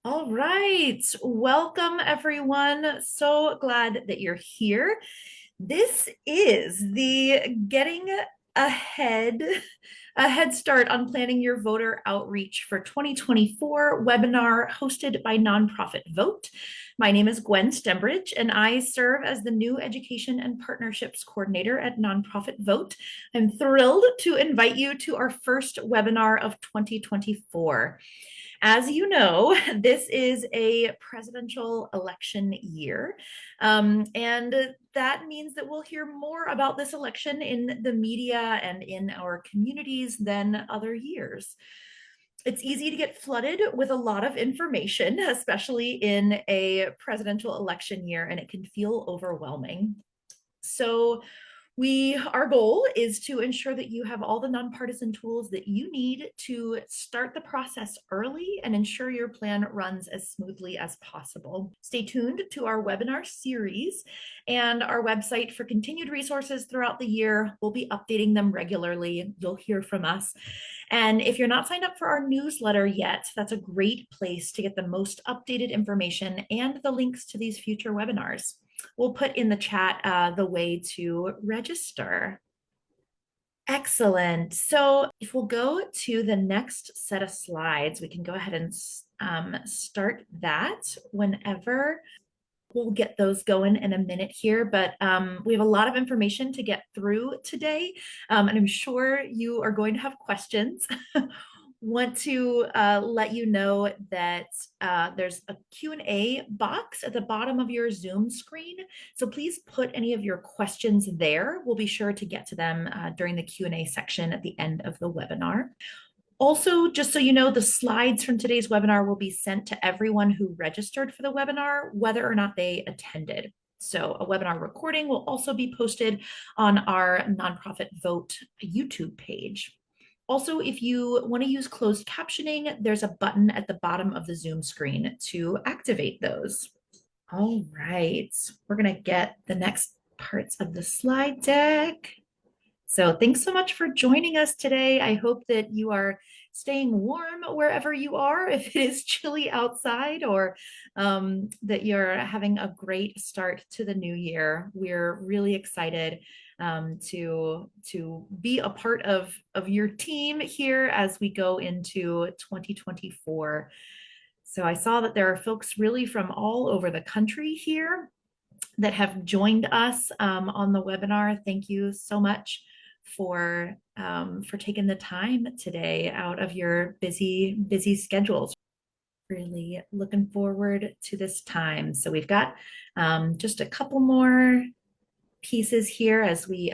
All right. Welcome, everyone. So glad that you're here. This is the Getting Ahead, a Head Start on Planning Your Voter Outreach for 2024 webinar hosted by Nonprofit Vote. My name is Gwen Stembridge, and I serve as the new Education and Partnerships Coordinator at Nonprofit Vote. I'm thrilled to invite you to our first webinar of 2024. As you know, this is a presidential election year. And that means that we'll hear more about this election in the media and in our communities than other years. It's easy to get flooded with a lot of information, especially in a presidential election year, and it can feel overwhelming. So our goal is to ensure that you have all the nonpartisan tools that you need to start the process early and ensure your plan runs as smoothly as possible. Stay tuned to our webinar series and our website for continued resources throughout the year. We'll be updating them regularly. You'll hear from us. And if you're not signed up for our newsletter yet, that's a great place to get the most updated information and the links to these future webinars. We'll put in the chat the way to register. Excellent. So if we'll go to the next set of slides, we can go ahead and start that whenever. We'll get those going in a minute here, but we have a lot of information to get through today, and I'm sure you are going to have questions. Want to let you know that there's a Q&A box at the bottom of your Zoom screen. So please put any of your questions there. We'll be sure to get to them during the Q&A section at the end of the webinar. Also, just so you know, the slides from today's webinar will be sent to everyone who registered for the webinar, whether or not they attended. So a webinar recording will also be posted on our Nonprofit Vote YouTube page. Also, if you want to use closed captioning, there's a button at the bottom of the Zoom screen to activate those. All right, we're going to get the next parts of the slide deck. So thanks so much for joining us today. I hope that you are staying warm wherever you are, if it is chilly outside, or that you're having a great start to the new year. We're really excited to be a part of your team here as we go into 2024. So I saw that there are folks really from all over the country here that have joined us on the webinar. Thank you so much for taking the time today out of your busy schedules. Really looking forward to this time. So we've got just a couple more pieces here as we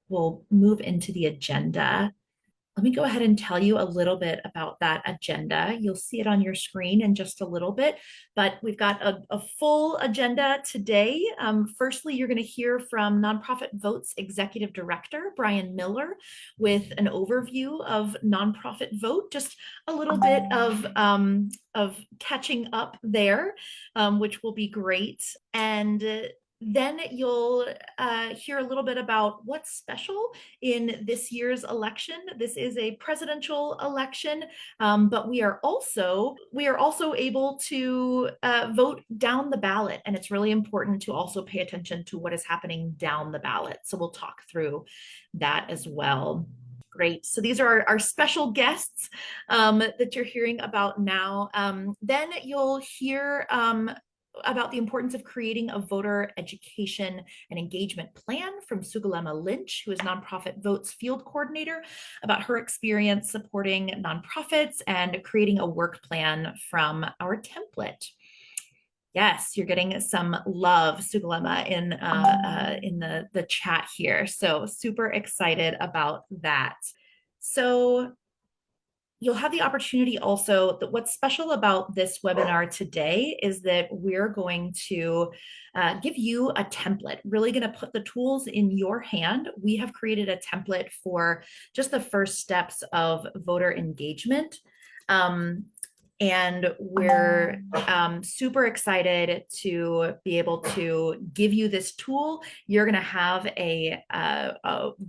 will move into the agenda. Let me go ahead and tell you a little bit about that agenda. You'll see it on your screen in just a little bit, but we've got a full agenda today. Firstly, you're going to hear from Nonprofit Vote's Executive Director, Brian Miller, with an overview of Nonprofit Vote, just a little bit of catching up there, which will be great. And then you'll hear a little bit about what's special in this year's election. This is a presidential election, but we are also able to vote down the ballot, and it's really important to also pay attention to what is happening down the ballot. So we'll talk through that as well. Great. So these are our special guests that you're hearing about now. Then you'll hear about the importance of creating a voter education and engagement plan from Sugalema Lynch, who is Nonprofit Vote's field coordinator, about her experience supporting nonprofits and creating a work plan from our template. Yes, you're getting some love, Sugalema, in the chat here. So super excited about that. So you'll have the opportunity also that what's special about this webinar today is that we're going to give you a template, really going to put the tools in your hand. We have created a template for just the first steps of voter engagement. And we're super excited to be able to give you this tool. You're going to have a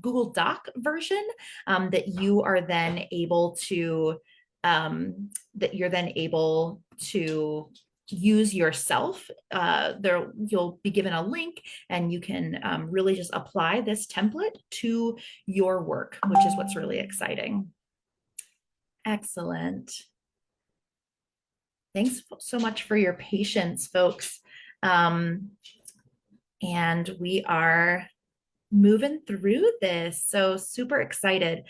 Google Doc version that you are then able to that you're then able to use yourself. There, you'll be given a link, and you can really just apply this template to your work, which is what's really exciting. Excellent. Thanks so much for your patience, folks. And we are moving through this. So super excited.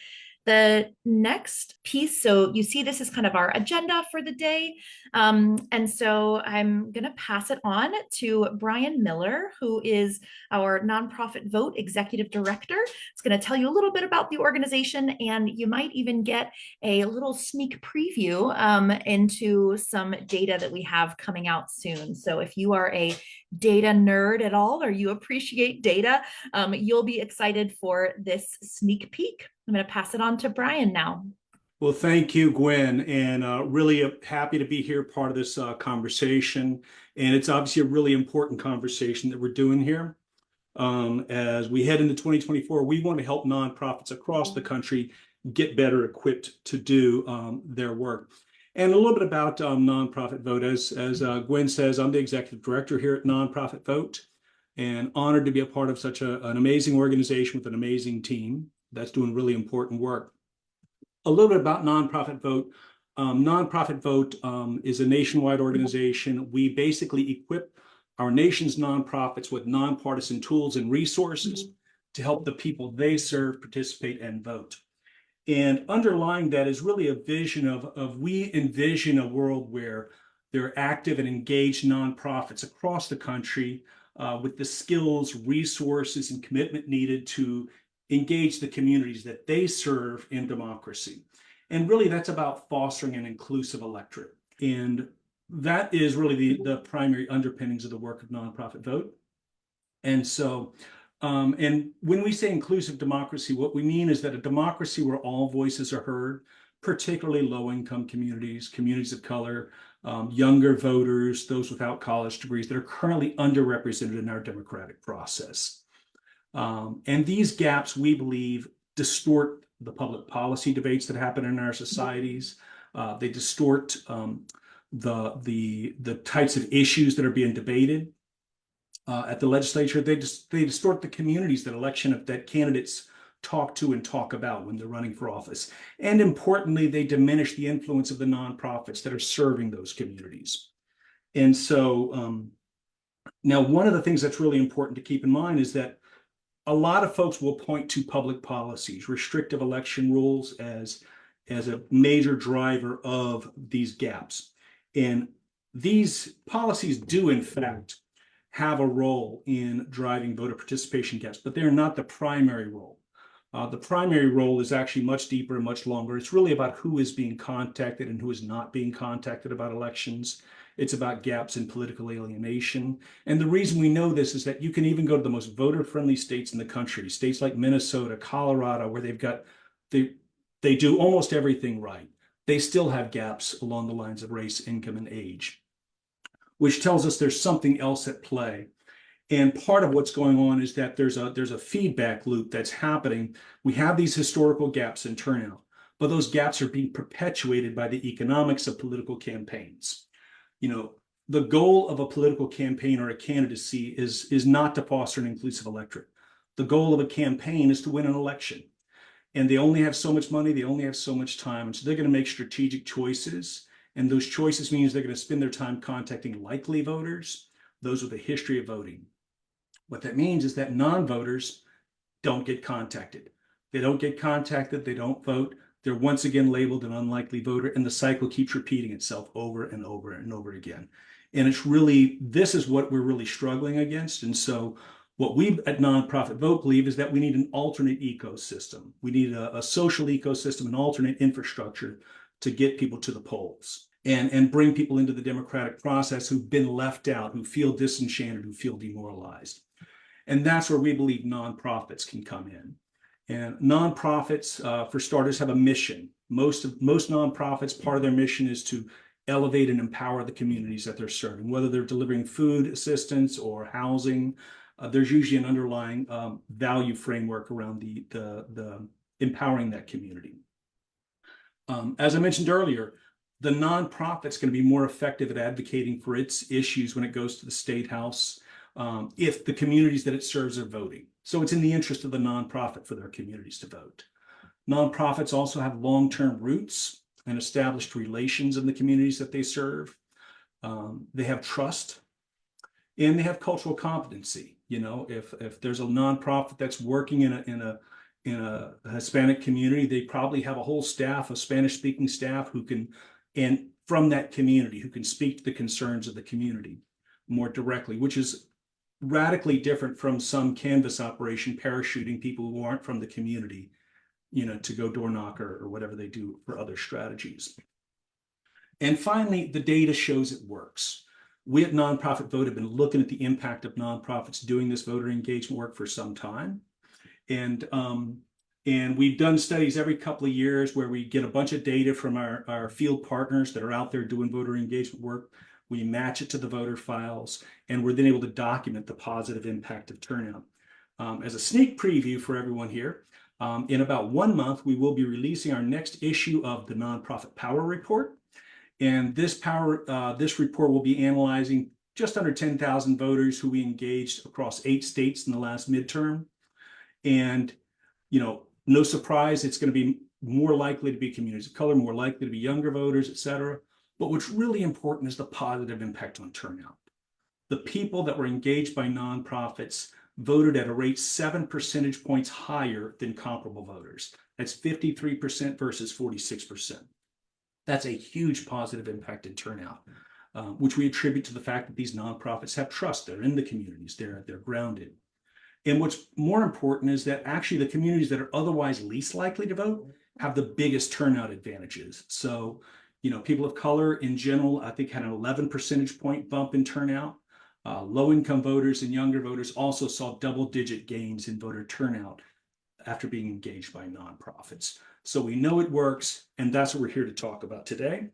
The next piece, so you see this is kind of our agenda for the day. And so I'm going to pass it on to Brian Miller, who is our Nonprofit Vote Executive Director. It's going to tell you a little bit about the organization, and you might even get a little sneak preview into some data that we have coming out soon. So if you are a data nerd at all, or you appreciate data, you'll be excited for this sneak peek. I'm going to pass it on to Brian now. Well, thank you, Gwen, and really happy to be here, part of this conversation. And it's obviously a really important conversation that we're doing here. As we head into 2024, we want to help nonprofits across the country get better equipped to do their work. And a little bit about Nonprofit Vote. As Gwen says, I'm the executive director here at Nonprofit Vote, and honored to be a part of such an amazing organization with an amazing team that's doing really important work. A little bit about Nonprofit Vote. Nonprofit Vote is a nationwide organization. We basically equip our nation's nonprofits with nonpartisan tools and resources to help the people they serve participate and vote. And underlying that is really a vision of we envision a world where there are active and engaged nonprofits across the country with the skills, resources, and commitment needed to engage the communities that they serve in democracy. And really that's about fostering an inclusive electorate. And that is really the primary underpinnings of the work of Nonprofit Vote. And so, and when we say inclusive democracy, what we mean is that a democracy where all voices are heard, particularly low-income communities, communities of color, younger voters, those without college degrees that are currently underrepresented in our democratic process. And these gaps, we believe, distort the public policy debates that happen in our societies. They distort the types of issues that are being debated at the legislature. They distort the communities that candidates talk to and talk about when they're running for office. And importantly, they diminish the influence of the nonprofits that are serving those communities. And so now one of the things that's really important to keep in mind is that a lot of folks will point to public policies, restrictive election rules as a major driver of these gaps. And these policies do, in fact, have a role in driving voter participation gaps, but they're not the primary role. The primary role is actually much deeper and much longer. It's really about who is being contacted and who is not being contacted about elections. It's about gaps in political alienation. And the reason we know this is that you can even go to the most voter-friendly states in the country, states like Minnesota, Colorado, where they do almost everything right. They still have gaps along the lines of race, income, and age, which tells us there's something else at play. And part of what's going on is that there's a feedback loop that's happening. We have these historical gaps in turnout, but those gaps are being perpetuated by the economics of political campaigns. You know, the goal of a political campaign or a candidacy is not to foster an inclusive electorate. The goal of a campaign is to win an election. And they only have so much money, they only have so much time. And so they're going to make strategic choices. And those choices means they're going to spend their time contacting likely voters, those with a history of voting. What that means is that non-voters don't get contacted. They don't get contacted, they don't vote. They're once again labeled an unlikely voter, and the cycle keeps repeating itself over and over and over again. And it's really, this is what we're really struggling against. And so what we at Nonprofit Vote believe is that we need an alternate ecosystem. We need a social ecosystem, an alternate infrastructure to get people to the polls and bring people into the democratic process who've been left out, who feel disenchanted, who feel demoralized. And that's where we believe nonprofits can come in. And nonprofits, for starters, have a mission. Most nonprofits, part of their mission is to elevate and empower the communities that they're serving, whether they're delivering food assistance or housing. There's usually an underlying value framework around the empowering that community. As I mentioned earlier, the nonprofit's going to be more effective at advocating for its issues when it goes to the state house, if the communities that it serves are voting. So it's in the interest of the nonprofit for their communities to vote. Nonprofits also have long-term roots and established relations in the communities that they serve. They have trust and they have cultural competency. You know, if there's a nonprofit that's working in a Hispanic community, they probably have a whole staff of Spanish-speaking staff who can, and from that community, who can speak to the concerns of the community more directly, which is radically different from some canvas operation parachuting people who aren't from the community, you know, to go door knocker or whatever they do for other strategies. And finally, the data shows it works. We at Nonprofit Vote have been looking at the impact of nonprofits doing this voter engagement work for some time. And we've done studies every couple of years where we get a bunch of data from our field partners that are out there doing voter engagement work. We match it to the voter files, and we're then able to document the positive impact of turnout. As a sneak preview for everyone here, in about 1 month, we will be releasing our next issue of the Nonprofit Power Report. And this report will be analyzing just under 10,000 voters who we engaged across 8 states in the last midterm. And, you know, no surprise, it's going to be more likely to be communities of color, more likely to be younger voters, et cetera. But what's really important is the positive impact on turnout. The people that were engaged by nonprofits voted at a rate 7 percentage points higher than comparable voters. That's 53% versus 46%. That's a huge positive impact in turnout, which we attribute to the fact that these nonprofits have trust. They're in the communities, they're grounded. And what's more important is that actually the communities that are otherwise least likely to vote have the biggest turnout advantages. So, you know, people of color in general, I think had an 11 percentage point bump in turnout. Low-income voters and younger voters also saw double-digit gains in voter turnout after being engaged by nonprofits. So we know it works, and that's what we're here to talk about today.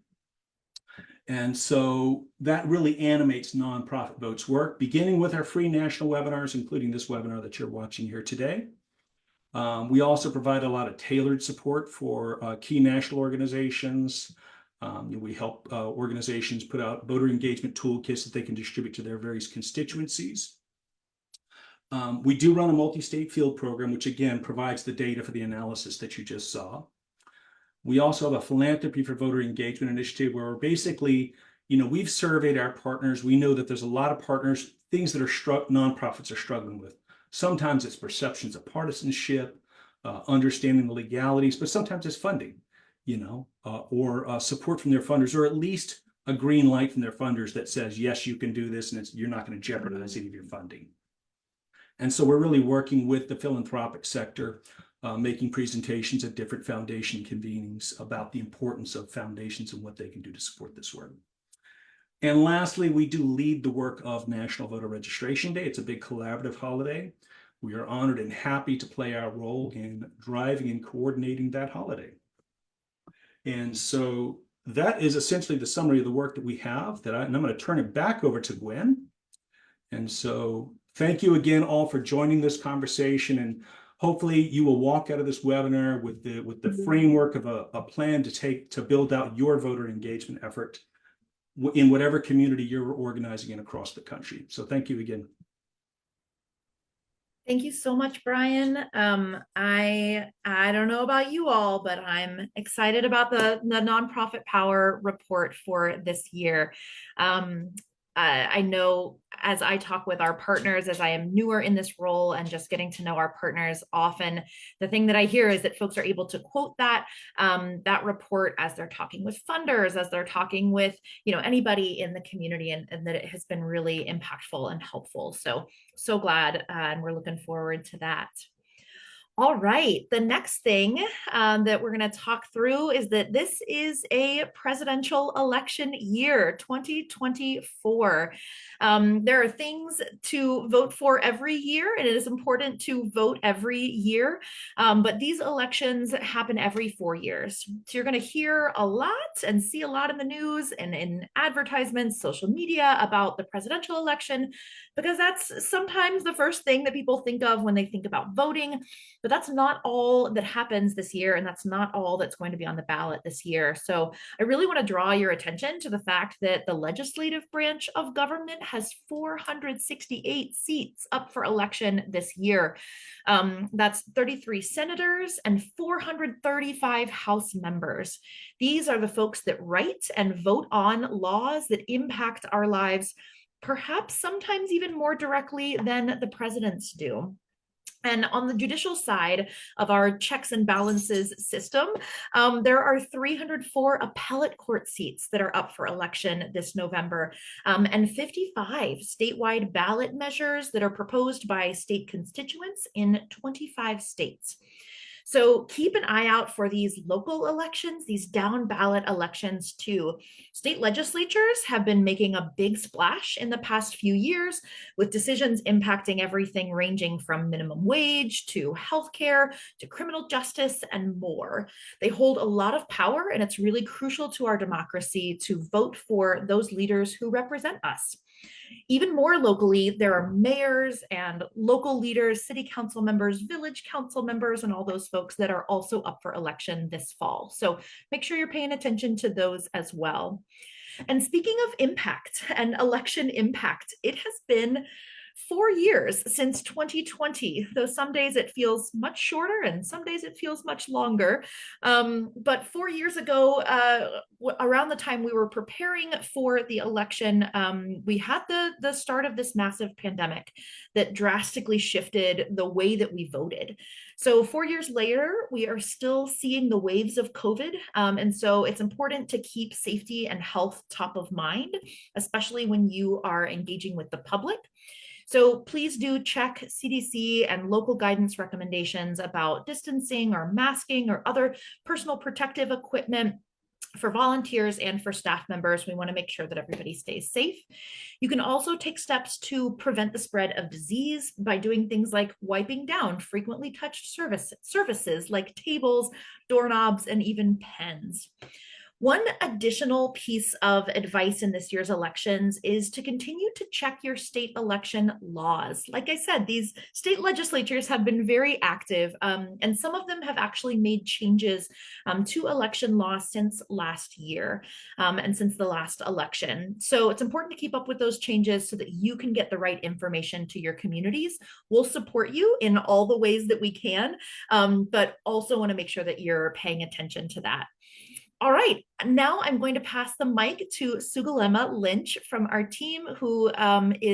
And so that really animates Nonprofit Vote's work, beginning with our free national webinars, including this webinar that you're watching here today. We also provide a lot of tailored support for key national organizations. We help organizations put out voter engagement toolkits that they can distribute to their various constituencies. We do run a multi-state field program, which again provides the data for the analysis that you just saw. We also have a philanthropy for voter engagement initiative where we're basically, you know, we've surveyed our partners. We know that there's a lot of partners, things that nonprofits are struggling with. Sometimes it's perceptions of partisanship, understanding the legalities, but sometimes it's funding, you know, or support from their funders, or at least a green light from their funders that says, yes, you can do this, and you're not going to jeopardize any of your funding. And so we're really working with the philanthropic sector, making presentations at different foundation convenings about the importance of foundations and what they can do to support this work. And lastly, we do lead the work of National Voter Registration Day. It's a big collaborative holiday. We are honored and happy to play our role in driving and coordinating that holiday. And so that is essentially the summary of the work that we have. And I'm going to turn it back over to Gwen. And so thank you again all for joining this conversation, and hopefully you will walk out of this webinar with the framework of a plan to build out your voter engagement effort in whatever community you're organizing in across the country. So thank you again. Thank you so much, Brian. I don't know about you all, but I'm excited about the Nonprofit Power Report for this year. I know as I talk with our partners, as I am newer in this role and just getting to know our partners, often the thing that I hear is that folks are able to quote that report as they're talking with funders, as they're talking with, you know, anybody in the community, and that it has been really impactful and helpful. So glad, and we're looking forward to that. All right, the next thing that we're going to talk through is that this is a presidential election year, 2024. There are things to vote for every year, and it is important to vote every year, but these elections happen every 4 years. So you're going to hear a lot and see a lot in the news and in advertisements, social media about the presidential election, because that's sometimes the first thing that people think of when they think about voting. But that's not all that happens this year, and that's not all that's going to be on the ballot this year. So I really want to draw your attention to the fact that the legislative branch of government has 468 seats up for election this year. That's 33 senators and 435 House members. These are the folks that write and vote on laws that impact our lives, perhaps sometimes even more directly than the presidents do. And on the judicial side of our checks and balances system, there are 304 appellate court seats that are up for election this November, and 55 statewide ballot measures that are proposed by state constituents in 25 states. So keep an eye out for these local elections, these down ballot elections too. State legislatures have been making a big splash in the past few years with decisions impacting everything ranging from minimum wage to healthcare to criminal justice and more. They hold a lot of power, and it's really crucial to our democracy to vote for those leaders who represent us. Even more locally, there are mayors and local leaders, city council members, village council members, and all those folks that are also up for election this fall. So make sure you're paying attention to those as well. And speaking of impact and election impact, it has been 4 years since 2020, though some days it feels much shorter and some days it feels much longer. But 4 years ago, around the time we were preparing for the election, we had the start of this massive pandemic that drastically shifted the way that we voted. So 4 years later, we are still seeing the waves of COVID. And so it's important to keep safety and health top of mind, especially when you are engaging with the public. So please do check CDC and local guidance recommendations about distancing or masking or other personal protective equipment for volunteers and for staff members. We want to make sure that everybody stays safe. You can also take steps to prevent the spread of disease by doing things like wiping down frequently touched surfaces like tables, doorknobs, and even pens. One additional piece of advice in this year's elections is to continue to check your state election laws. Like I said, these state legislatures have been very active, and some of them have actually made changes to election law since last year and since the last election. So it's important to keep up with those changes so that you can get the right information to your communities. We'll support you in all the ways that we can, but also want to make sure that you're paying attention to that. All right, now I'm going to pass the mic to Sugalema Lynch from our team, who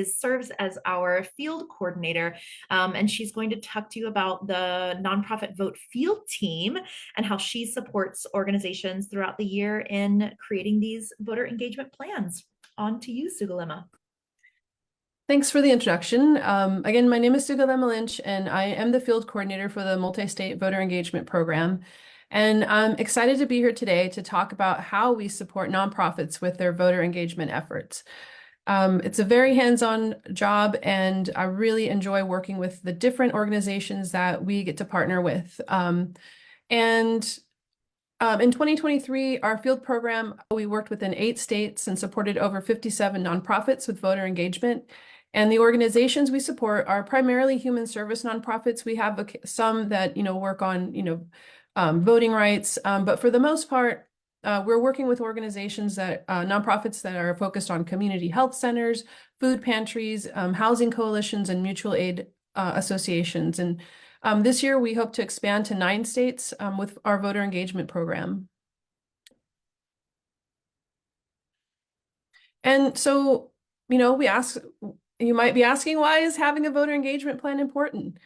serves as our field coordinator, and she's going to talk to you about the nonprofit vote field team and how she supports organizations throughout the year in creating these voter engagement plans. On to you, Sugalema. Thanks for the introduction. Again, my name is Sugalema Lynch, and I am the field coordinator for the Multi-State Voter Engagement Program. And I'm excited to be here today to talk about how we support nonprofits with their voter engagement efforts. It's a very hands-on job, and I really enjoy working with the different organizations that we get to partner with. In 2023, our field program, we worked within 8 states and supported over 57 nonprofits with voter engagement. And the organizations we support are primarily human service nonprofits. We have some that work on voting rights, but for the most part, we're working with organizations that nonprofits that are focused on community health centers, food pantries, housing coalitions, and mutual aid associations. And this year, we hope to expand to 9 states with our voter engagement program. And so, you might be asking, why is having a voter engagement plan important?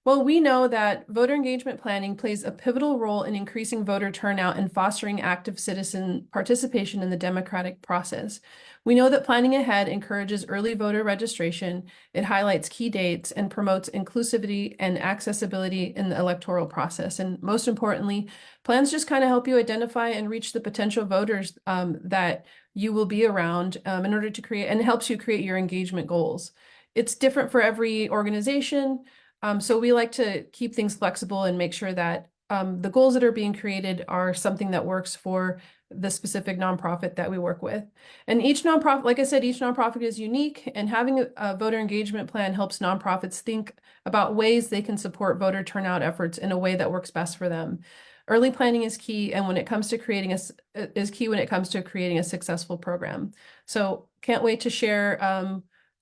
Well, we know that voter engagement planning plays a pivotal role in increasing voter turnout and fostering active citizen participation in the democratic process. We know that planning ahead encourages early voter registration, it highlights key dates, and promotes inclusivity and accessibility in the electoral process. And most importantly, plans just kind of help you identify and reach the potential voters that you will be around in order to create, and it helps you create your engagement goals. It's different for every organization. So we like to keep things flexible and make sure that the goals that are being created are something that works for the specific nonprofit that we work with. And each nonprofit, like I said, each nonprofit is unique, and having a voter engagement plan helps nonprofits think about ways they can support voter turnout efforts in a way that works best for them. Early planning is key, and when it comes to creating a successful program. So can't wait to share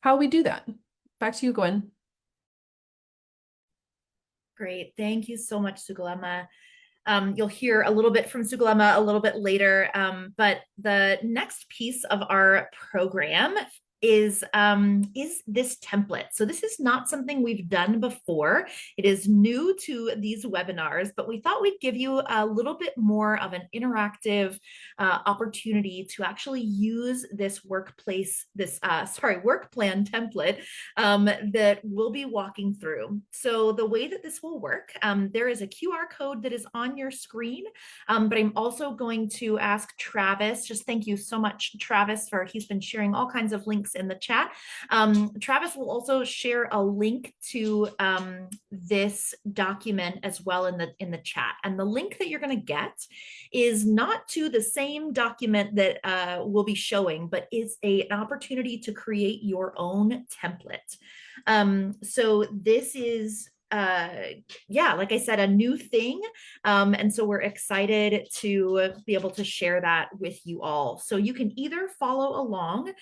how we do that. Back to you, Gwen. Great. Thank you so much, Sugalama. You'll hear a little bit from Sugalama a little bit later, but the next piece of our program is this template. So this is not something we've done before. It is new to these webinars, but we thought we'd give you a little bit more of an interactive opportunity to actually use this work plan template that we'll be walking through. So the way that this will work, there is a QR code that is on your screen, but I'm also going to ask Travis, just thank you so much, Travis, he's been sharing all kinds of links in the chat. Travis will also share a link to this document as well in the chat. And the link that you're going to get is not to the same document that we'll be showing, but is an opportunity to create your own template. So this is like I said, a new thing. And so we're excited to be able to share that with you all. So you can either follow along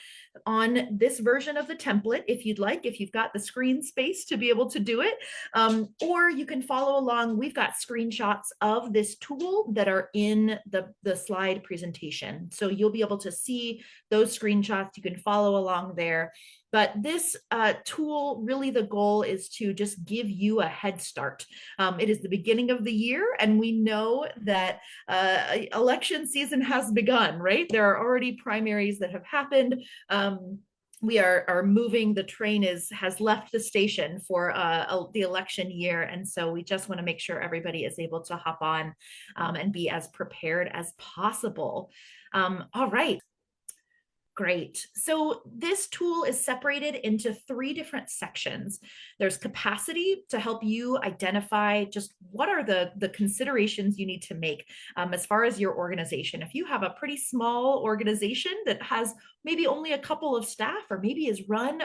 on this version of the template if you'd like, if you've got the screen space to be able to do it, or you can follow along. We've got screenshots of this tool that are in the slide presentation. So you'll be able to see those screenshots. You can follow along there. But this tool, really the goal is to just give you a head start. It is the beginning of the year, and we know that election season has begun, right? There are already primaries that have happened. We are moving, the train has left the station for the election year. And so we just want to make sure everybody is able to hop on and be as prepared as possible. All right. Great. So this tool is separated into 3 different sections. There's capacity to help you identify just what are the considerations you need to make as far as your organization. If you have a pretty small organization that has maybe only a couple of staff, or maybe is run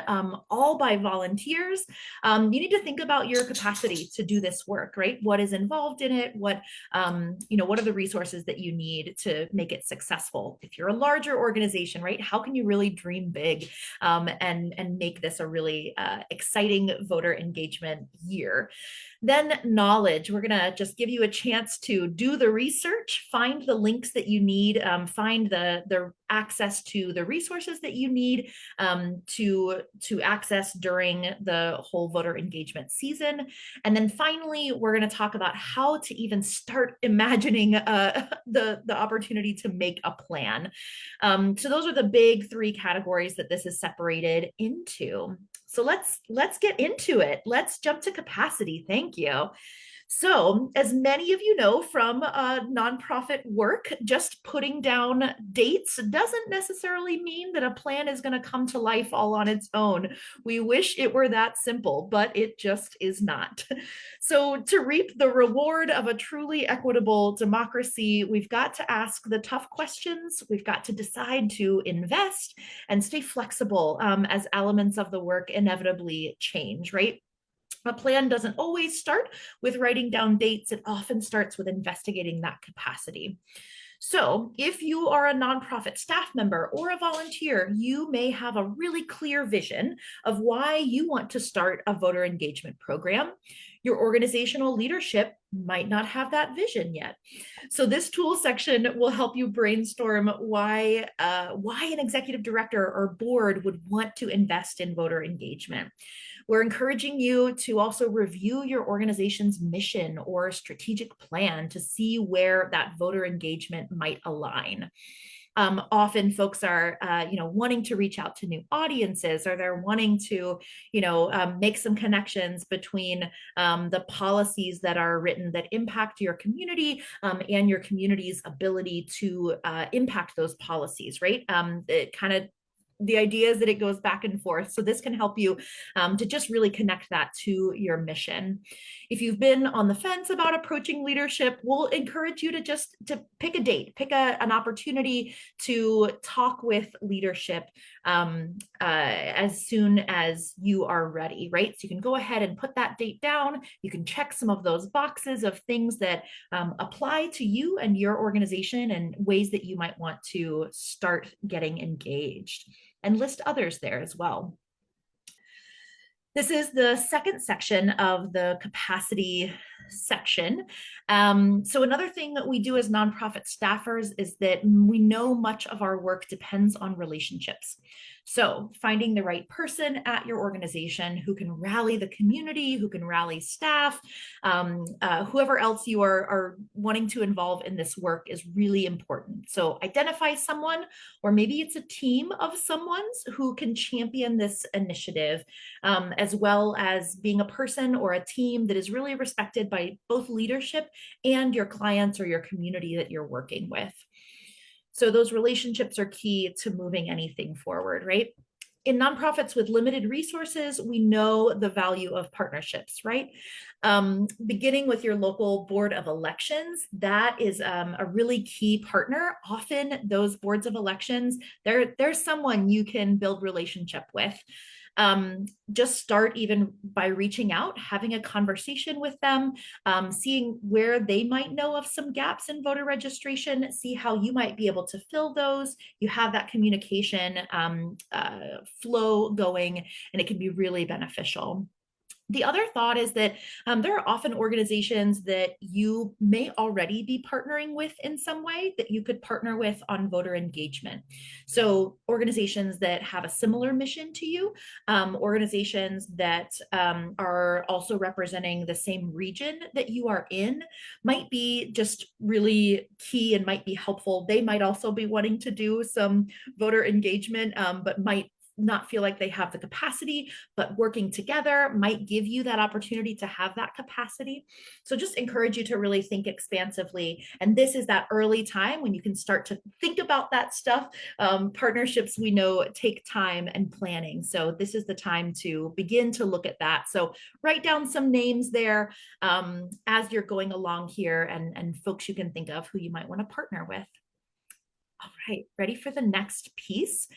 all by volunteers, you need to think about your capacity to do this work, right? What is involved in it? What are the resources that you need to make it successful? If you're a larger organization, right? How can you really dream big and make this a really exciting voter engagement year? Then knowledge. We're going to just give you a chance to do the research, find the links that you need, find the access to the resources that you need to access during the whole voter engagement season. And then finally, we're going to talk about how to even start imagining the opportunity to make a plan. So those are the big 3 categories that this is separated into. So let's get into it. Let's jump to capacity. Thank you. So, as many of you know from nonprofit work, just putting down dates doesn't necessarily mean that a plan is going to come to life all on its own. We wish it were that simple, but it just is not. So, to reap the reward of a truly equitable democracy, we've got to ask the tough questions. We've got to decide to invest and stay flexible as elements of the work inevitably change, right? A plan doesn't always start with writing down dates. It often starts with investigating that capacity. So if you are a nonprofit staff member or a volunteer, you may have a really clear vision of why you want to start a voter engagement program. Your organizational leadership might not have that vision yet. So this tool section will help you brainstorm why an executive director or board would want to invest in voter engagement. We're encouraging you to also review your organization's mission or strategic plan to see where that voter engagement might align. Often folks are, wanting to reach out to new audiences, or they're wanting to, make some connections between the policies that are written that impact your community and your community's ability to impact those policies, right? It kind of the idea is that it goes back and forth. So this can help you to just really connect that to your mission. If you've been on the fence about approaching leadership, we'll encourage you to pick a date, pick an opportunity to talk with leadership as soon as you are ready, right? So you can go ahead and put that date down. You can check some of those boxes of things that apply to you and your organization and ways that you might want to start getting engaged, and list others there as well. This is the second section of the capacity section. So another thing that we do as nonprofit staffers is that we know much of our work depends on relationships. So finding the right person at your organization who can rally the community, who can rally staff, whoever else you are wanting to involve in this work is really important. So identify someone, or maybe it's a team of someone's who can champion this initiative, as well as being a person or a team that is really respected by both leadership and your clients or your community that you're working with. So those relationships are key to moving anything forward, right? In nonprofits with limited resources, we know the value of partnerships, right? Beginning with your local board of elections, that is a really key partner. Often those boards of elections, there's someone you can build relationship with. Just start even by reaching out, having a conversation with them, seeing where they might know of some gaps in voter registration, see how you might be able to fill those. You have that communication flow going, and it can be really beneficial. The other thought is that there are often organizations that you may already be partnering with in some way that you could partner with on voter engagement. So organizations that have a similar mission to you, organizations that are also representing the same region that you are in, might be just really key and might be helpful. They might also be wanting to do some voter engagement, but might not feel like they have the capacity, but working together might give you that opportunity to have that capacity. So just encourage you to really think expansively. And this is that early time when you can start to think about that stuff. Partnerships, we know, take time and planning. So this is the time to begin to look at that. So write down some names there as you're going along here, and folks you can think of who you might want to partner with. All right, ready for the next piece?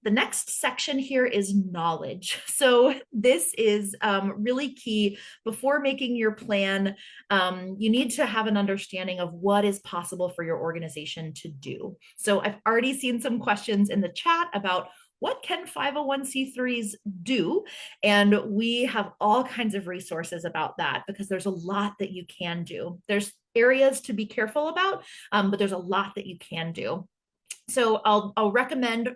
The next section here is knowledge. So this is really key. Before making your plan, you need to have an understanding of what is possible for your organization to do. So I've already seen some questions in the chat about what can 501c3s do? And we have all kinds of resources about that, because there's a lot that you can do. There's areas to be careful about, but there's a lot that you can do. So I'll recommend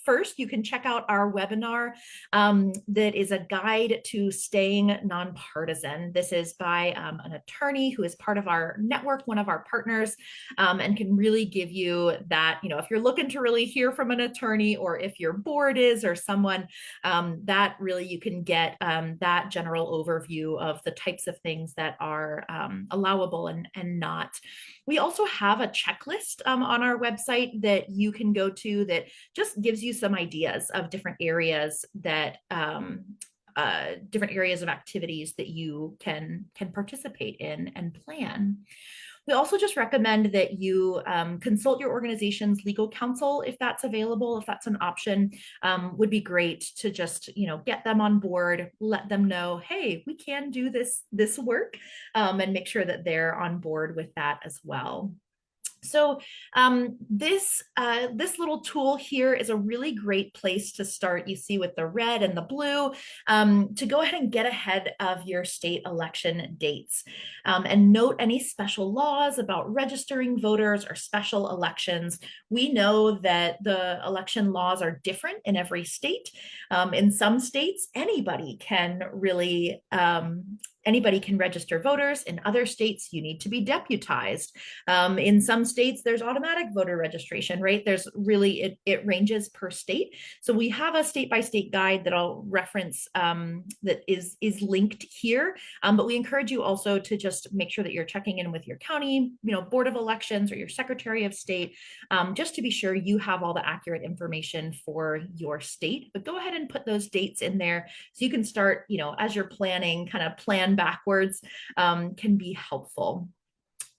first, you can check out our webinar that is a guide to staying nonpartisan. This is by an attorney who is part of our network, one of our partners, and can really give you that, if you're looking to really hear from an attorney, or if your board is, or someone, that really you can get that general overview of the types of things that are allowable and not. We also have a checklist on our website that you can go to that just gives you some ideas of different areas that different areas of activities that you can participate in and plan. We also just recommend that you consult your organization's legal counsel if that's available, if that's an option. Would be great to just get them on board, let them know, hey, we can do this work, and make sure that they're on board with that as well. So this little tool here is a really great place to start. You see with the red and the blue, to go ahead and get ahead of your state election dates, and note any special laws about registering voters or special elections. We know that the election laws are different in every state. In some states, anybody can really anybody can register voters. In other states, you need to be deputized. In some states, there's automatic voter registration, right? There's really, it ranges per state. So we have a state-by-state guide that I'll reference that is linked here. But we encourage you also to just make sure that you're checking in with your county, Board of Elections or your Secretary of State, just to be sure you have all the accurate information for your state. But go ahead and put those dates in there so you can start, as you're planning, kind of plan backwards, can be helpful.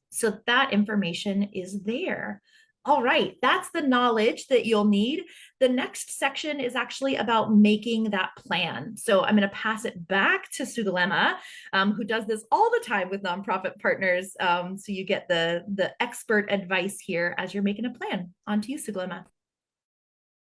So that information is there. All right, that's the knowledge that you'll need. The next section is actually about making that plan. So I'm going to pass it back to Sugalema, who does this all the time with nonprofit partners. So you get the expert advice here as you're making a plan. On to you, Sugalema.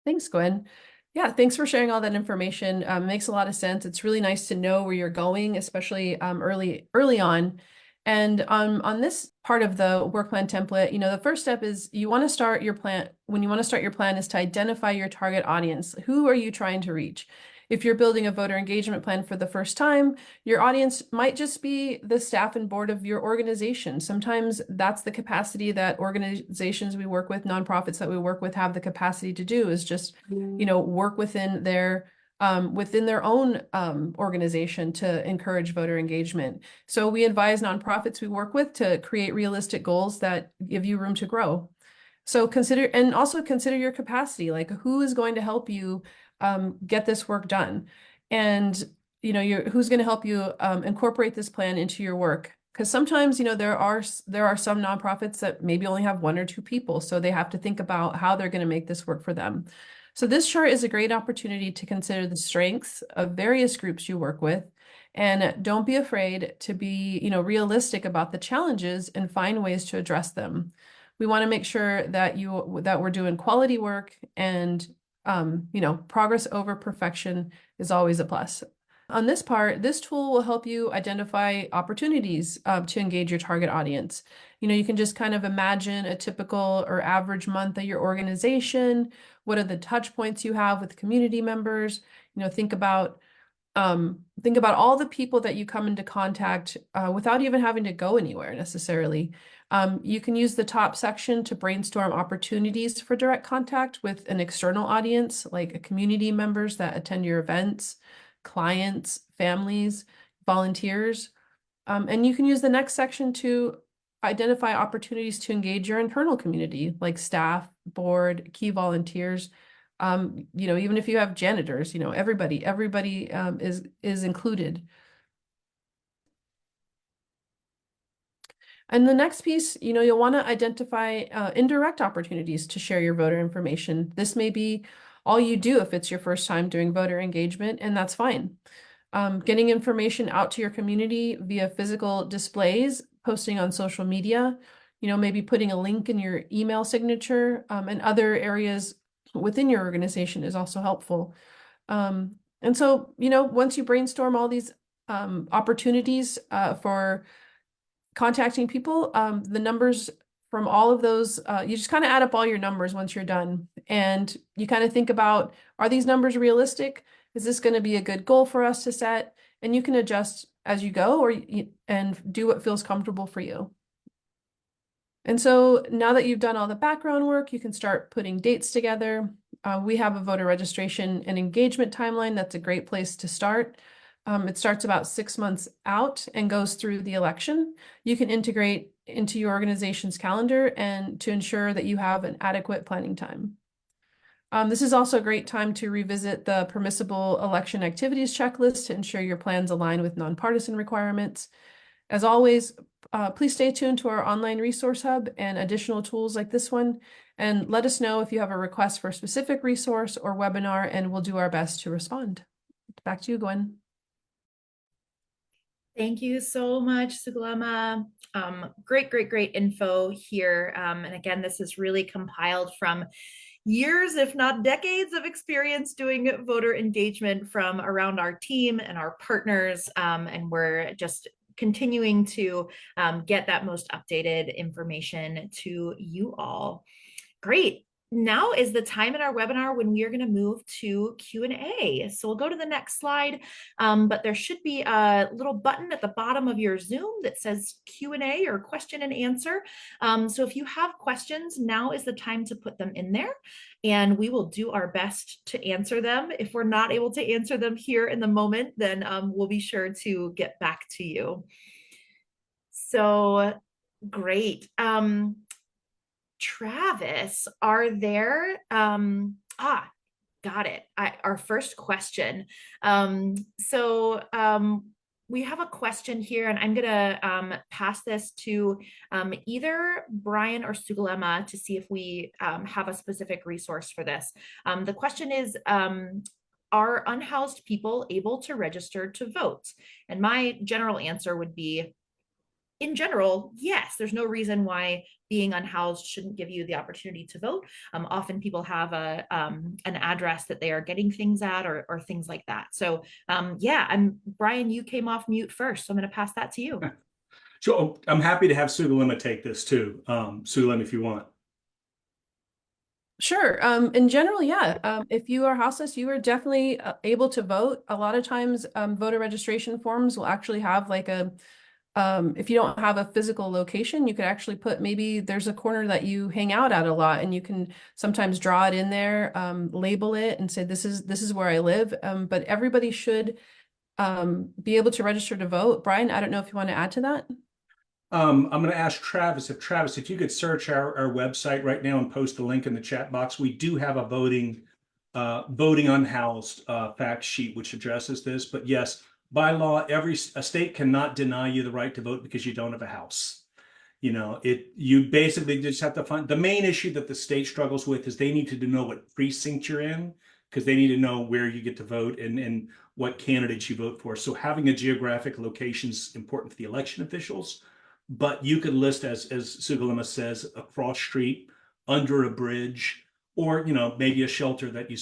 Thanks, Gwen. Yeah, thanks for sharing all that information. Makes a lot of sense. It's really nice to know where you're going, especially early on. And on this part of the work plan template, the first step is you want to start your plan. When you want to start your plan is to identify your target audience. Who are you trying to reach? If you're building a voter engagement plan for the first time, your audience might just be the staff and board of your organization. Sometimes that's the capacity that organizations we work with, nonprofits that we work with, have the capacity to do, is just, work within their own organization to encourage voter engagement. So we advise nonprofits we work with to create realistic goals that give you room to grow. So consider your capacity, like who is going to help you get this work done, and who's going to help you incorporate this plan into your work. Because sometimes there are some nonprofits that maybe only have 1 or 2 people, so they have to think about how they're going to make this work for them. So this chart is a great opportunity to consider the strengths of various groups you work with, and don't be afraid to be realistic about the challenges and find ways to address them. We want to make sure that we're doing quality work, and progress over perfection is always a plus. On this part, this tool will help you identify opportunities to engage your target audience. You can just kind of imagine a typical or average month at your organization. What are the touch points you have with community members? Think about all the people that you come into contact without even having to go anywhere necessarily. You can use the top section to brainstorm opportunities for direct contact with an external audience, like community members that attend your events, clients, families, volunteers. And you can use the next section to identify opportunities to engage your internal community, like staff, board, key volunteers. Even if you have janitors, everybody is included. And the next piece, you'll want to identify indirect opportunities to share your voter information. This may be all you do if it's your first time doing voter engagement, and that's fine. Getting information out to your community via physical displays, posting on social media, maybe putting a link in your email signature, and other areas within your organization is also helpful. And so, once you brainstorm all these opportunities for contacting people, the numbers from all of those, you just kind of add up all your numbers once you're done. And you kind of think about, are these numbers realistic? Is this going to be a good goal for us to set? And you can adjust as you go, and do what feels comfortable for you. And so now that you've done all the background work, you can start putting dates together. We have a voter registration and engagement timeline. That's a great place to start. It starts about 6 months out and goes through the election. You can integrate into your organization's calendar and to ensure that you have an adequate planning time. This is also a great time to revisit the permissible election activities checklist to ensure your plans align with nonpartisan requirements. As always, please stay tuned to our online resource hub and additional tools like this one, and let us know if you have a request for a specific resource or webinar, and we'll do our best to respond. Back to you, Gwen. Thank you so much, Sugalema. Great info here. And again, this is really compiled from years, if not decades, of experience doing voter engagement from around our team and our partners. And we're just continuing to get that most updated information to you all. Great. now is the time in our webinar when we are going to move to Q&A. So we'll go to the next slide, but there should be a little button at the bottom of your Zoom that says Q&A or question and answer. So if you have questions, now is the time to put them in there, and we will do our best to answer them. If we're not able to answer them here in the moment, then we'll be sure to get back to you. So great. Travis, are there, got it. Our first question. We have a question here, and I'm gonna pass this to either Brian or Sugalema to see if we have a specific resource for this. The question is, are unhoused people able to register to vote? And my general answer would be, in general, yes, there's no reason why being unhoused shouldn't give you the opportunity to vote. Often people have an address that they are getting things at, or things like that. So yeah, Brian, you came off mute first, so I'm going to pass that to you. So I'm happy to have Sugalema take this too. Sugalema, if you want. Sure. In general, yeah. If you are houseless, you are definitely able to vote. A lot of times, voter registration forms will actually have like if you don't have a physical location, you could actually put, maybe there's a corner that you hang out at a lot, and you can sometimes draw it in there, label it and say, this is where I live. But everybody should be able to register to vote. Brian, I don't know if you want to add to that. I'm going to ask Travis, if you could search our website right now and post a link in the chat box. We do have a voting unhoused fact sheet which addresses this. But yes, by law, a state cannot deny you the right to vote because you don't have a house. You basically just have to find the main issue that the state struggles with is they need to know what precinct you're in, because they need to know where you get to vote and what candidates you vote for. So having a geographic location is important for the election officials. But you could list, as Sugalema says, a cross street, under a bridge, or maybe a shelter that you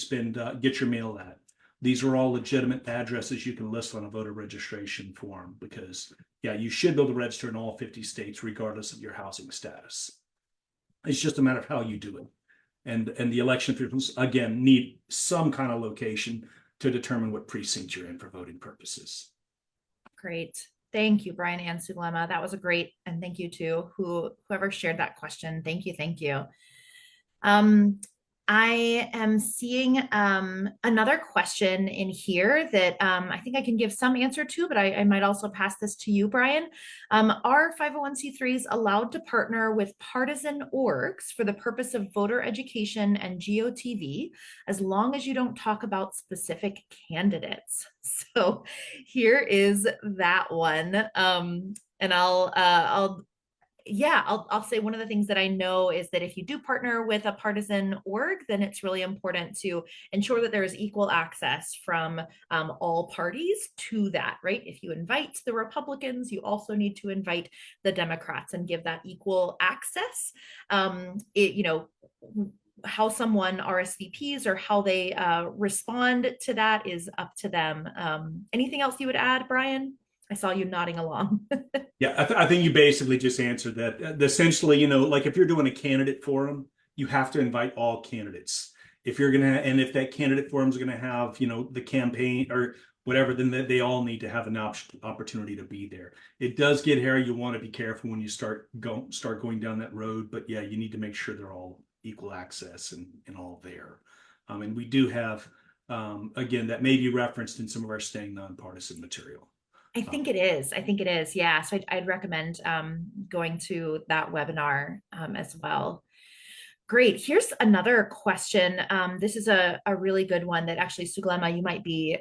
get your mail at. These are all legitimate addresses you can list on a voter registration form, because yeah, you should be able to register in all 50 states regardless of your housing status. It's just a matter of how you do it. And the election officials, again, need some kind of location to determine what precinct you're in for voting purposes. Great. Thank you, Brian and Sugalema. That was a great, and thank you to whoever shared that question. Thank you, thank you. I am seeing another question in here that I think I can give some answer to, but I might also pass this to you, Brian. Are 501c3s allowed to partner with partisan orgs for the purpose of voter education and GOTV, as long as you don't talk about specific candidates? So here is that one. And I'll say one of the things that I know is that if you do partner with a partisan org, then it's really important to ensure that there is equal access from all parties to that, right? If you invite the Republicans, you also need to invite the Democrats and give that equal access. How someone RSVPs or how they respond to that is up to them. Anything else you would add, Brian? I saw you nodding along. Yeah, I think you basically just answered that. Essentially, like if you're doing a candidate forum, you have to invite all candidates. If if that candidate forum is gonna have, the campaign or whatever, then they all need to have an opportunity to be there. It does get hairy. You want to be careful when you start going down that road, but yeah, you need to make sure they're all equal access and all there. And we do have, again, that may be referenced in some of our staying nonpartisan material. I think it is. Yeah. So I'd recommend going to that webinar as well. Great. Here's another question. This is a really good one that actually, Sugalema, you might be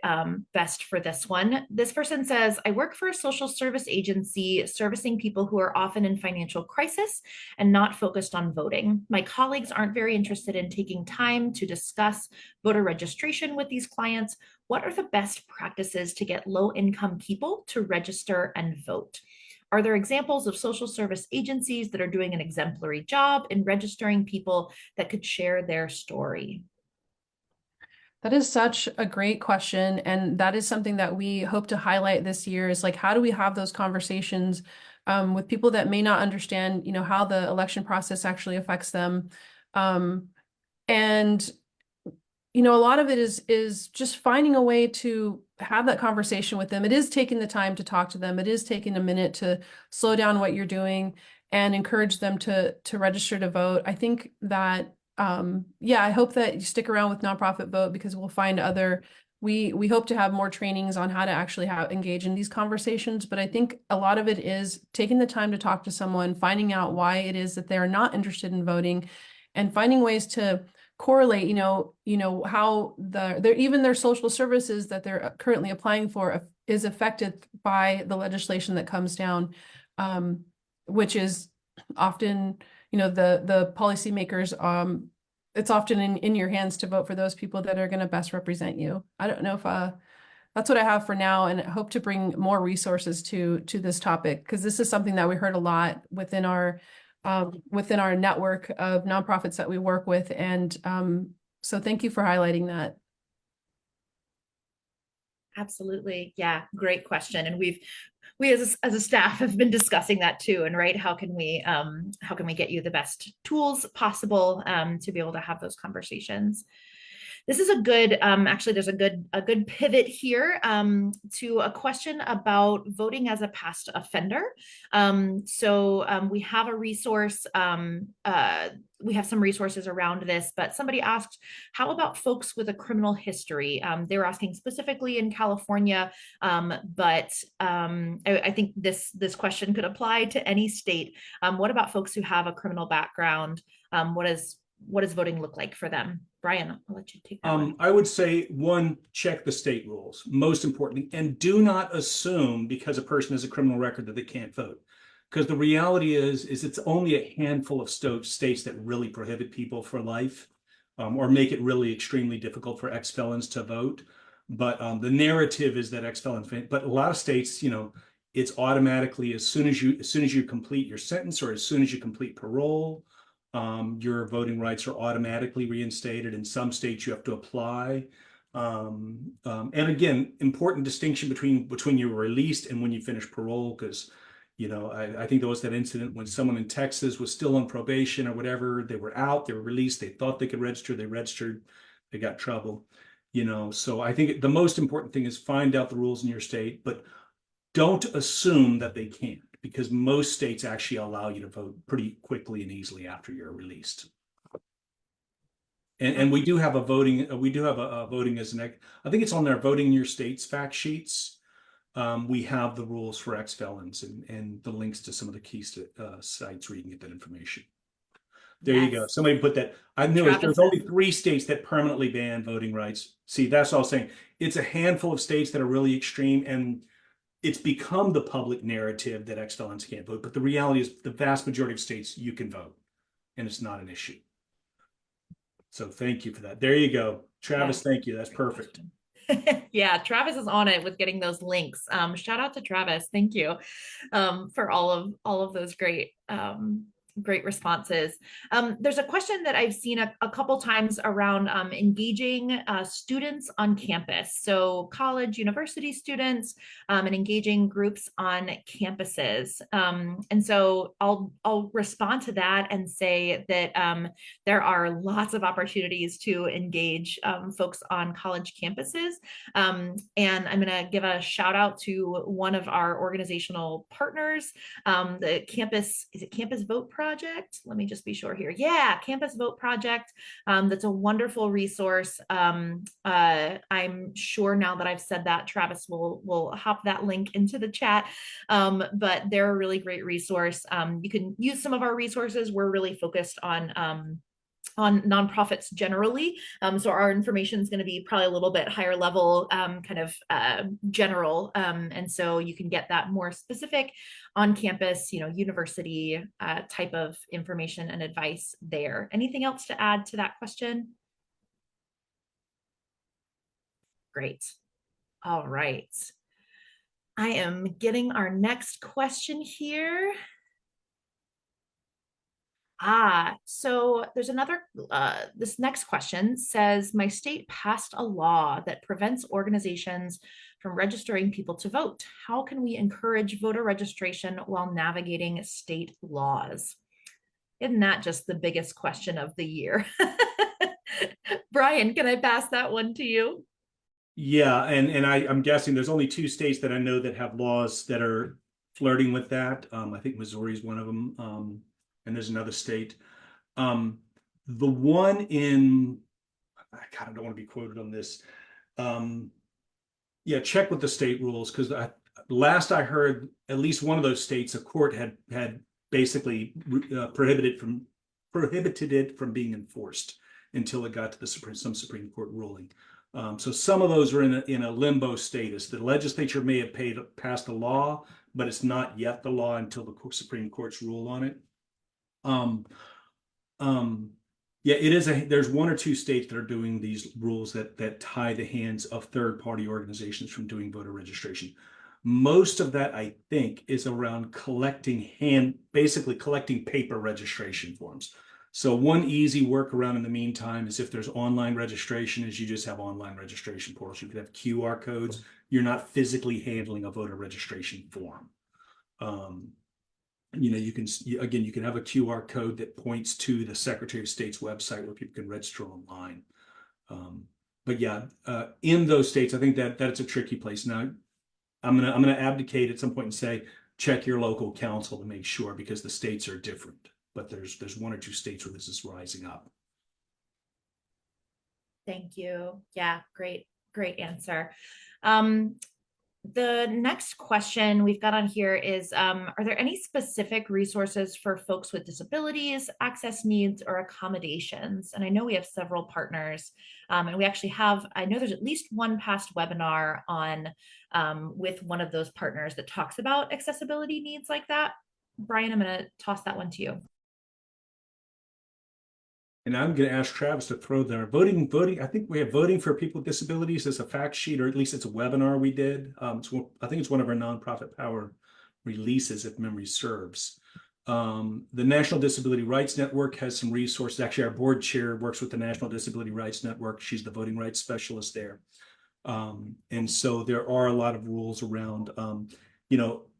best for this one. This person says, I work for a social service agency servicing people who are often in financial crisis and not focused on voting. My colleagues aren't very interested in taking time to discuss voter registration with these clients. What are the best practices to get low-income people to register and vote? Are there examples of social service agencies that are doing an exemplary job in registering people that could share their story? That is such a great question. And that is something that we hope to highlight this year, is like, how do we have those conversations with people that may not understand, how the election process actually affects them? And a lot of it is just finding a way to have that conversation with them. It is taking the time to talk to them. It is taking a minute to slow down what you're doing and encourage them to register to vote. I think that yeah, I hope that you stick around with Nonprofit Vote, because we'll find we hope to have more trainings on how to actually engage in these conversations. But I think a lot of it is taking the time to talk to someone, finding out why it is that they're not interested in voting, and finding ways to correlate, how even their social services that they're currently applying for is affected by the legislation that comes down, which is often, the policymakers, it's often in your hands to vote for those people that are going to best represent you. I don't know if that's what I have for now, and I hope to bring more resources to this topic, because this is something that we heard a lot within our network of nonprofits that we work with. And so thank you for highlighting that. Absolutely. Yeah, great question. And we as a staff have been discussing that too. And right, how can we get you the best tools possible to be able to have those conversations? This is a good, actually, there's a good pivot here to a question about voting as a past offender. We have a resource, we have some resources around this, but somebody asked, how about folks with a criminal history? They were asking specifically in California, but I think this question could apply to any state. What about folks who have a criminal background? What does voting look like for them? Brian, I'll let you take that one. I would say, one, check the state rules, most importantly, and do not assume because a person has a criminal record that they can't vote. Because the reality is it's only a handful of states that really prohibit people for life, or make it really extremely difficult for ex-felons to vote. But the narrative is that ex-felons, but a lot of states, it's automatically as soon as you complete your sentence, or as soon as you complete parole, your voting rights are automatically reinstated. In some states, you have to apply. And again, important distinction between you were released and when you finish parole, because I think there was that incident when someone in Texas was still on probation or whatever. They were out, they were released, they thought they could register, they registered, they got trouble. So I think the most important thing is find out the rules in your state, but don't assume that they can't, because most states actually allow you to vote pretty quickly and easily after you're released. And we do have a voting, voting as an, I think it's on their voting in your states fact sheets. We have the rules for ex-felons and the links to some of the key sites where you can get that information. There you go. Somebody put that. I knew there's only 3 states that permanently ban voting rights. See, that's what I was saying. It's a handful of states that are really extreme, and it's become the public narrative that ex-felons can't vote. But the reality is the vast majority of states you can vote, and it's not an issue. So thank you for that. There you go. Travis, thank you. That's perfect. Yeah, Travis is on it with getting those links. Shout out to Travis. Thank you for all of those great responses. There's a question that I've seen a couple times around engaging students on campus. So college, university students, and engaging groups on campuses. And so I'll respond to that and say that there are lots of opportunities to engage folks on college campuses. And I'm going to give a shout out to one of our organizational partners, the Campus Vote Project. Let me just be sure here. Yeah, Campus Vote Project. That's a wonderful resource. I'm sure now that I've said that, Travis will hop that link into the chat. But they're a really great resource. You can use some of our resources. We're really focused on nonprofits generally. So our information is going to be probably a little bit higher level, kind of general. And so you can get that more specific on campus, university type of information and advice there. Anything else to add to that question? Great. All right. I am getting our next question here. So there's another, this next question says, my state passed a law that prevents organizations from registering people to vote. How can we encourage voter registration while navigating state laws? Isn't that just the biggest question of the year? Brian, can I pass that one to you? Yeah, and I'm guessing there's only two states that I know that have laws that are flirting with that. I think Missouri is one of them, and there's another state. Um, the one in, I kind of don't want to be quoted on this. Um, yeah, check with the state rules because last I heard, at least one of those states, a court had basically prohibited it from being enforced until it got to some Supreme Court ruling. So some of those are in a limbo status. The legislature may have passed a law, but it's not yet the law until the Supreme Court's rule on it. Um, um, yeah, there's one or two states that are doing these rules that tie the hands of third-party organizations from doing voter registration. Most of that, I think, is around basically collecting paper registration forms. So one easy workaround in the meantime is if there's online registration, is you just have online registration portals. You could have QR codes. You're not physically handling a voter registration form. You can have a QR code that points to the Secretary of State's website where people can register online. But yeah, in those states, I think that's a tricky place. Now, I'm gonna abdicate at some point and say check your local council to make sure because the states are different. But there's one or two states where this is rising up. Thank you. Yeah, great answer. The next question we've got on here is, are there any specific resources for folks with disabilities, access needs, or accommodations? And I know we have several partners, and we actually have, I know there's at least one past webinar on with one of those partners that talks about accessibility needs like that. Brian, I'm gonna toss that one to you. And I'm going to ask Travis to throw their voting. I think we have voting for people with disabilities as a fact sheet, or at least it's a webinar we did. I think it's one of our nonprofit power releases, if memory serves. The National Disability Rights Network has some resources. Actually, our board chair works with the National Disability Rights Network. She's the voting rights specialist there. And so there are a lot of rules around,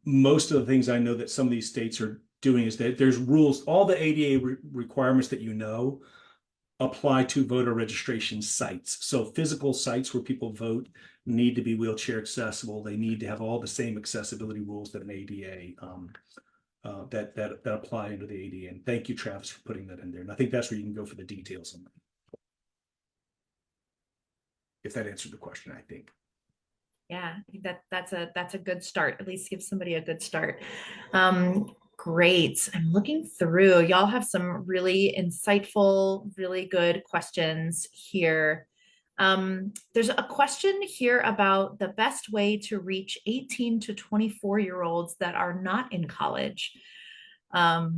most of the things I know that some of these states are doing is that there's rules, all the ADA requirements that apply to voter registration sites. So physical sites where people vote need to be wheelchair accessible. They need to have all the same accessibility rules that an ADA that apply under the ADA. And thank you, Travis, for putting that in there. And I think that's where you can go for the details on that. If that answered the question, I think. Yeah, I think that's a good start. At least give somebody a good start. Great. I'm looking through. Y'all have some really insightful, really good questions here. There's a question here about the best way to reach 18 to 24-year-olds that are not in college. Yeah,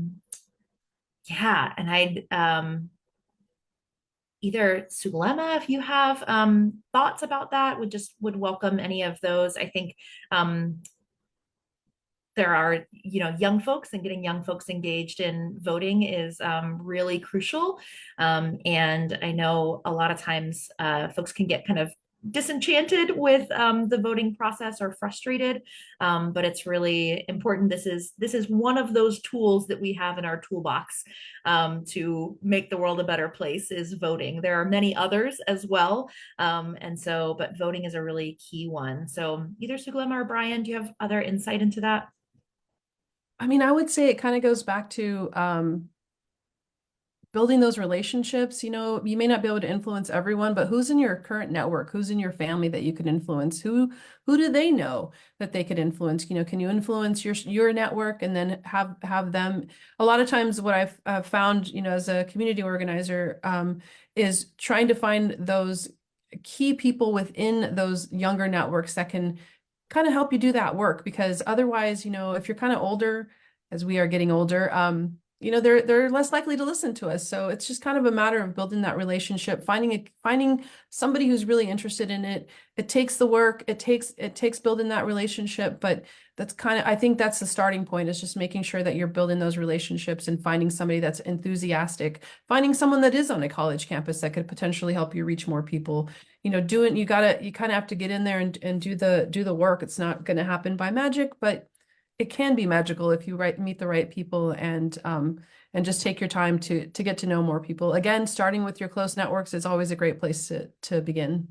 and I'd either Sulema, if you have thoughts about that, would welcome any of those. I think there are, young folks, and getting young folks engaged in voting is really crucial. And I know a lot of times folks can get kind of disenchanted with the voting process or frustrated, but it's really important. This is one of those tools that we have in our toolbox to make the world a better place, is voting. There are many others as well, but voting is a really key one. So either Suglema or Brian, do you have other insight into that? I mean, I would say it kind of goes back to building those relationships. You may not be able to influence everyone, but who's in your current network? Who's in your family that you could influence? Who do they know that they could influence? Can you influence your network and then have them? A lot of times what I've found, as a community organizer, is trying to find those key people within those younger networks that can kind of help you do that work, because otherwise, if you're kind of older, as we are getting older, they're less likely to listen to us. So it's just kind of a matter of building that relationship, finding somebody who's really interested in it. It takes the work, it takes building that relationship, but I think that's the starting point, is just making sure that you're building those relationships and finding somebody that's enthusiastic, finding someone that is on a college campus that could potentially help you reach more people. You kind of have to get in there and do the work. It's not going to happen by magic, but it can be magical if you meet the right people and just take your time to get to know more people. Again, starting with your close networks is always a great place to begin.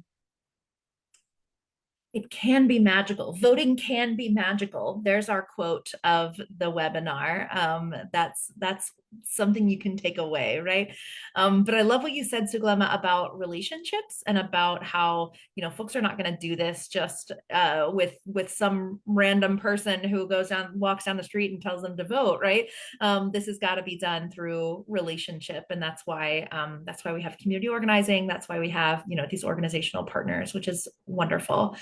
It can be magical. Voting can be magical. There's our quote of the webinar. That's something you can take away, right? But I love what you said, Suglema, about relationships and about how, you know, folks are not going to do this just with some random person who walks down the street and tells them to vote, right? This has got to be done through relationship, and that's why we have community organizing. That's why we have, you know, these organizational partners, which is wonderful.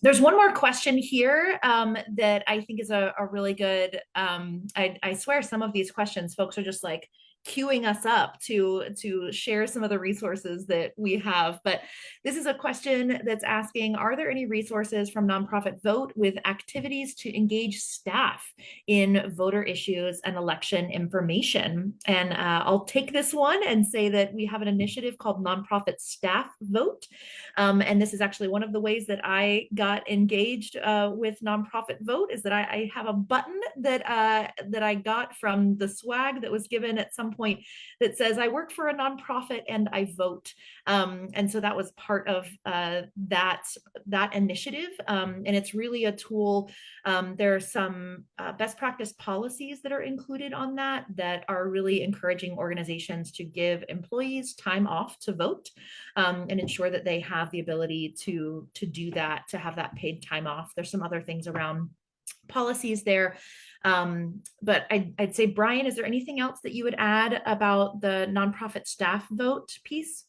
There's one more question here that I think is a really good, I swear some of these questions, folks are just like queuing us up to share some of the resources that we have. But this is a question that's asking, are there any resources from Nonprofit Vote with activities to engage staff in voter issues and election information? And I'll take this one and say that we have an initiative called Nonprofit Staff Vote. And this is actually one of the ways that I got engaged with Nonprofit Vote, is that I have a button that I got from the swag that was given at some point that says, I work for a nonprofit and I vote. And so that was part of that initiative. And it's really a tool. There are some best practice policies that are included on that are really encouraging organizations to give employees time off to vote, and ensure that they have the ability to do that, to have that paid time off. There's some other things around policies there. But I'd say, Brian, is there anything else that you would add about the nonprofit staff vote piece?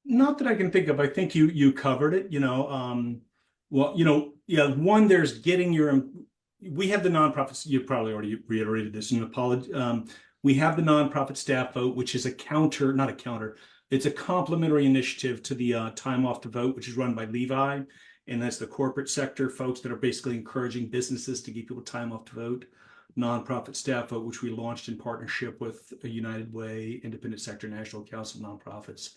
Not that I can think of. I think you covered it, you know. Well, you know, yeah, one, there's getting we have the nonprofits, you probably already reiterated this in apology. We have the nonprofit staff vote, which is not a counter, it's a complementary initiative to the time off to vote, which is run by Levi. And that's the corporate sector folks that are basically encouraging businesses to give people time off to vote. Nonprofit staff vote, which we launched in partnership with United Way, Independent Sector, National Council of Nonprofits,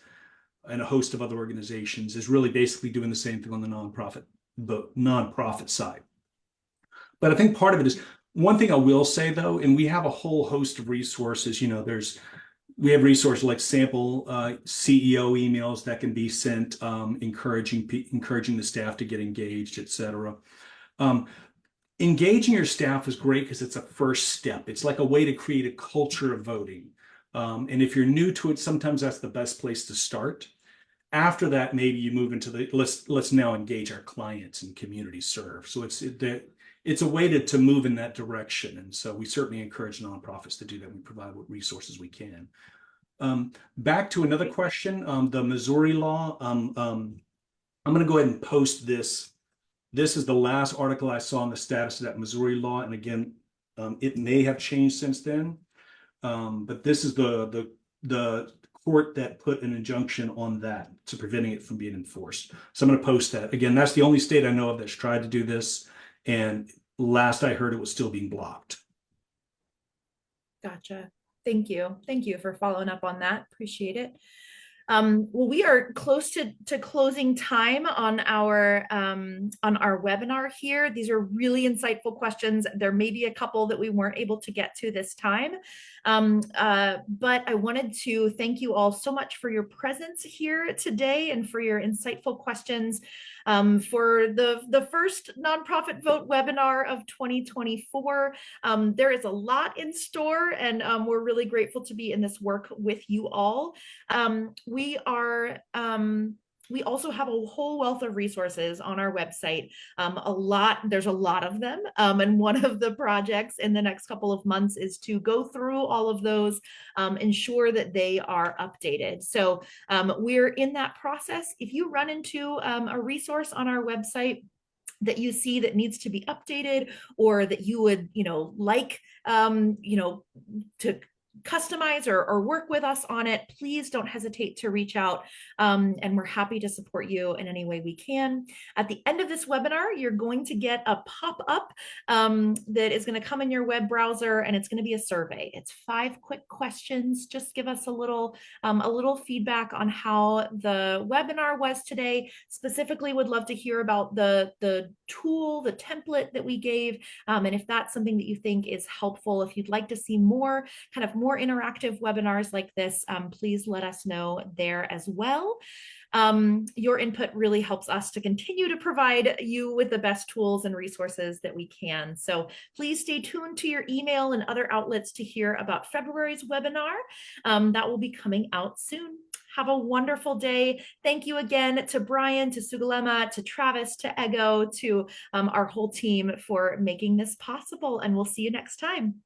and a host of other organizations, is really basically doing the same thing on the nonprofit side. But I think part of it is, one thing I will say though, and we have a whole host of resources, you know, we have resources like sample CEO emails that can be sent, encouraging the staff to get engaged, et cetera. Engaging your staff is great because it's a first step. It's like a way to create a culture of voting. And if you're new to it, sometimes that's the best place to start. After that, maybe you move into let's now engage our clients and community serve. So it's a way to move in that direction. And so we certainly encourage nonprofits to do that. We provide what resources we can. Back to another question, the Missouri law. I'm going to go ahead and post this. This is the last article I saw on the status of that Missouri law. And again, it may have changed since then. But this is the court that put an injunction on that to preventing it from being enforced. So I'm going to post that. Again, that's the only state I know of that's tried to do this. And last I heard, it was still being blocked. Gotcha. Thank you. Thank you for following up on that. Appreciate it. Well, we are close to closing time on our webinar here. These are really insightful questions. There may be a couple that we weren't able to get to this time. But I wanted to thank you all so much for your presence here today and for your insightful questions. For the first Nonprofit Vote webinar of 2024. There is a lot in store, and we're really grateful to be in this work with you all. We also have a whole wealth of resources on our website. There's a lot of them. And one of the projects in the next couple of months is to go through all of those, ensure that they are updated. So we're in that process. If you run into a resource on our website that you see that needs to be updated, or that you would, like, to customize or work with us on it, please don't hesitate to reach out. And we're happy to support you in any way we can. At the end of this webinar, you're going to get a pop-up that is going to come in your web browser, and it's going to be a survey. It's 5 quick questions. Just give us a little feedback on how the webinar was today. Specifically, would love to hear about the tool, the template that we gave, and if that's something that you think is helpful. If you'd like to see more interactive webinars like this, please let us know there as well. Your input really helps us to continue to provide you with the best tools and resources that we can. So please stay tuned to your email and other outlets to hear about February's webinar. That will be coming out soon. Have a wonderful day. Thank you again to Brian, to Sugalema, to Travis, to Ego, to our whole team for making this possible. And we'll see you next time.